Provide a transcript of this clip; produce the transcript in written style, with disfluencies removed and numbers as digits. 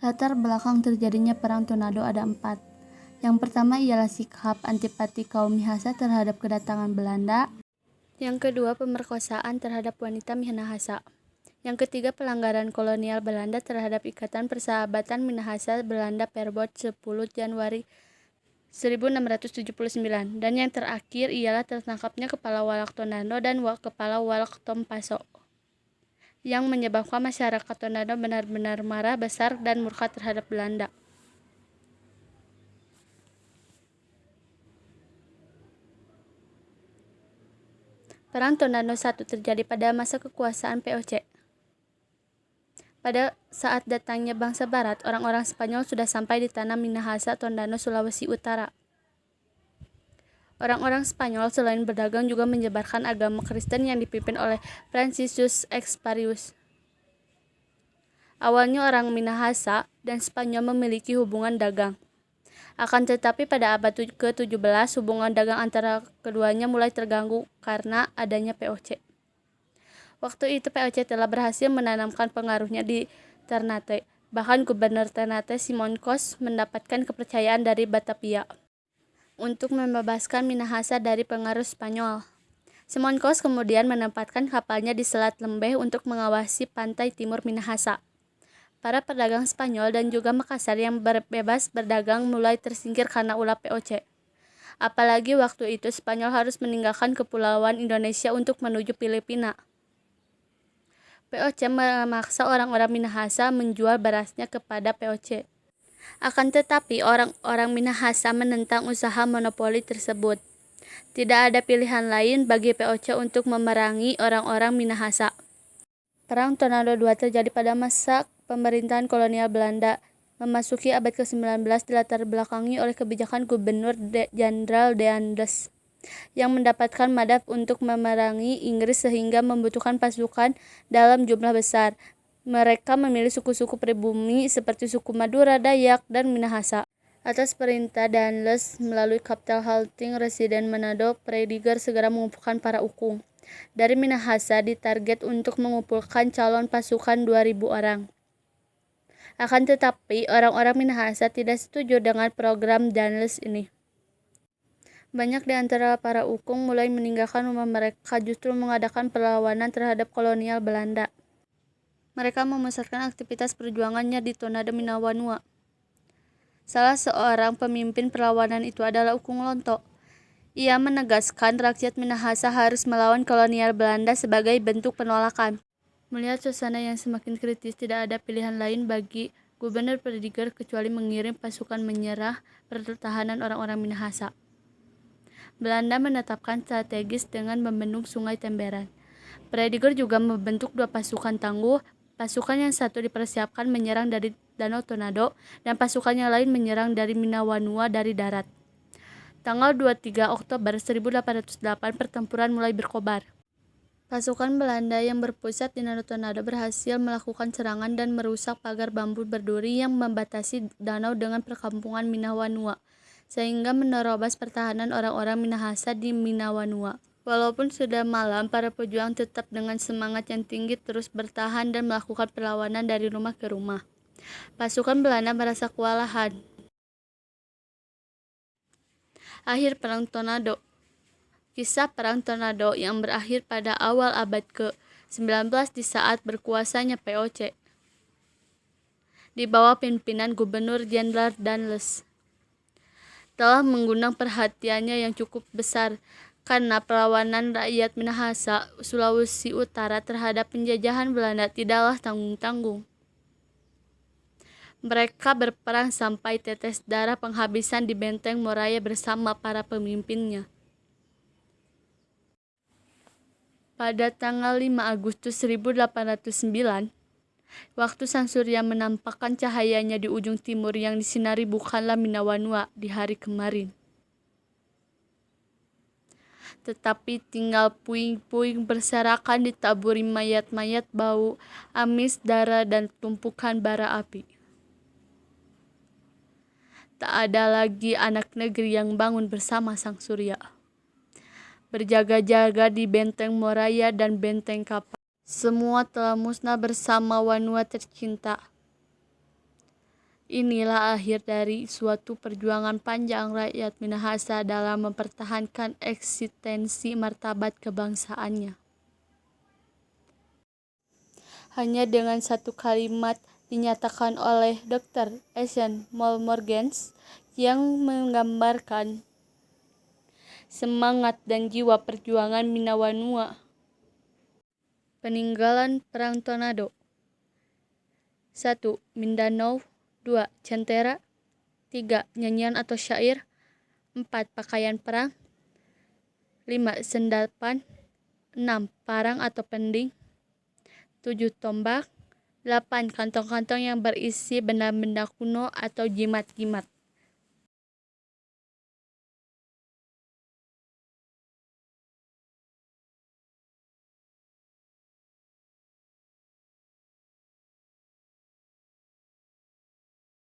Latar belakang terjadinya Perang Tornado ada 4. Yang pertama ialah sikap antipati kaum Minahasa terhadap kedatangan Belanda. Yang kedua, pemerkosaan terhadap wanita Minahasa. Yang ketiga, pelanggaran kolonial Belanda terhadap Ikatan Persahabatan Minahasa-Belanda Perbot 10 Januari 1679. Dan yang terakhir ialah tertangkapnya Kepala Walak Tornado dan Kepala Walak Tompaso, yang menyebabkan masyarakat Tornado benar-benar marah besar dan murka terhadap Belanda. Perang Tornado I terjadi pada masa kekuasaan POC. Pada saat datangnya bangsa Barat, orang-orang Spanyol sudah sampai di tanah Minahasa, Tornado, Sulawesi Utara. Orang-orang Spanyol selain berdagang juga menyebarkan agama Kristen yang dipimpin oleh Franciscus Exparius. Awalnya orang Minahasa dan Spanyol memiliki hubungan dagang. Akan tetapi pada abad ke-17 hubungan dagang antara keduanya mulai terganggu karena adanya POC. Waktu itu POC telah berhasil menanamkan pengaruhnya di Ternate. Bahkan Gubernur Ternate Simon Kos mendapatkan kepercayaan dari Batavia untuk membebaskan Minahasa dari pengaruh Spanyol. Simon Kos kemudian menempatkan kapalnya di Selat Lembeh untuk mengawasi pantai timur Minahasa. Para pedagang Spanyol dan juga Makassar yang bebas berdagang mulai tersingkir karena ulah POC. Apalagi waktu itu Spanyol harus meninggalkan kepulauan Indonesia untuk menuju Filipina. POC memaksa orang-orang Minahasa menjual berasnya kepada POC. Akan tetapi orang-orang Minahasa menentang usaha monopoli tersebut. Tidak ada pilihan lain bagi POC untuk memerangi orang-orang Minahasa. Perang Tornado II terjadi pada masa pemerintahan kolonial Belanda, memasuki abad ke-19, dilatar belakangi oleh kebijakan Gubernur Jenderal De Andes yang mendapatkan mandat untuk memerangi Inggris sehingga membutuhkan pasukan dalam jumlah besar. Mereka memilih suku-suku pribumi seperti suku Madura, Dayak, dan Minahasa. Atas perintah De Andes melalui Kapten Halting Residen Manado, Prediger segera mengumpulkan para ukung dari Minahasa ditarget untuk mengumpulkan calon pasukan 2.000 orang. Akan tetapi, orang-orang Minahasa tidak setuju dengan program De Andes ini. Banyak di antara para ukung mulai meninggalkan rumah mereka, justru mengadakan perlawanan terhadap kolonial Belanda. Mereka memusatkan aktivitas perjuangannya di Tornado Minawanua. Salah seorang pemimpin perlawanan itu adalah Ukung Lonto. Ia menegaskan rakyat Minahasa harus melawan kolonial Belanda sebagai bentuk penolakan. Melihat suasana yang semakin kritis, tidak ada pilihan lain bagi Gubernur Prediger kecuali mengirim pasukan menyerah pertahanan orang-orang Minahasa. Belanda menetapkan strategis dengan membendung Sungai Temberan. Prediger juga membentuk 2 pasukan tangguh. Pasukan yang satu dipersiapkan menyerang dari Danau Tornado dan pasukan yang lain menyerang dari Minawanua dari darat. Tanggal 23 Oktober 1808 pertempuran mulai berkobar. Pasukan Belanda yang berpusat di Danau Tornado berhasil melakukan serangan dan merusak pagar bambu berduri yang membatasi danau dengan perkampungan Minawanua, sehingga menerobos pertahanan orang-orang Minahasa di Minawanua. Walaupun sudah malam, para pejuang tetap dengan semangat yang tinggi terus bertahan dan melakukan perlawanan dari rumah ke rumah. Pasukan Belanda merasa kewalahan. Akhir Perang Tornado. Kisah Perang Tornado yang berakhir pada awal abad ke-19 di saat berkuasanya POC di bawah pimpinan Gubernur Jenderal Danles telah mengundang perhatiannya yang cukup besar karena perlawanan rakyat Minahasa, Sulawesi Utara terhadap penjajahan Belanda tidaklah tanggung-tanggung. Mereka berperang sampai tetes darah penghabisan di Benteng Moraya bersama para pemimpinnya. Pada tanggal 5 Agustus 1809, waktu sang surya menampakkan cahayanya di ujung timur yang disinari bukanlah Minawanua di hari kemarin, tetapi tinggal puing-puing berserakan ditaburi mayat-mayat, bau amis, darah, dan tumpukan bara api. Tak ada lagi anak negeri yang bangun bersama sang surya, berjaga-jaga di Benteng Moraya dan Benteng Kapal. Semua telah musnah bersama Wanua tercinta. Inilah akhir dari suatu perjuangan panjang rakyat Minahasa dalam mempertahankan eksistensi martabat kebangsaannya. Hanya dengan satu kalimat dinyatakan oleh Dr. Etienne Moulmourgens yang menggambarkan semangat dan jiwa perjuangan Minawanua. Peninggalan Perang Tornado. 1. Mindanao. 2. Cantera. 3. Nyanyian atau syair. 4. Pakaian perang. 5. Sendapan. 6. Parang atau pending. 7. Tombak. 8. Kantong-kantong yang berisi benda-benda kuno atau jimat-jimat.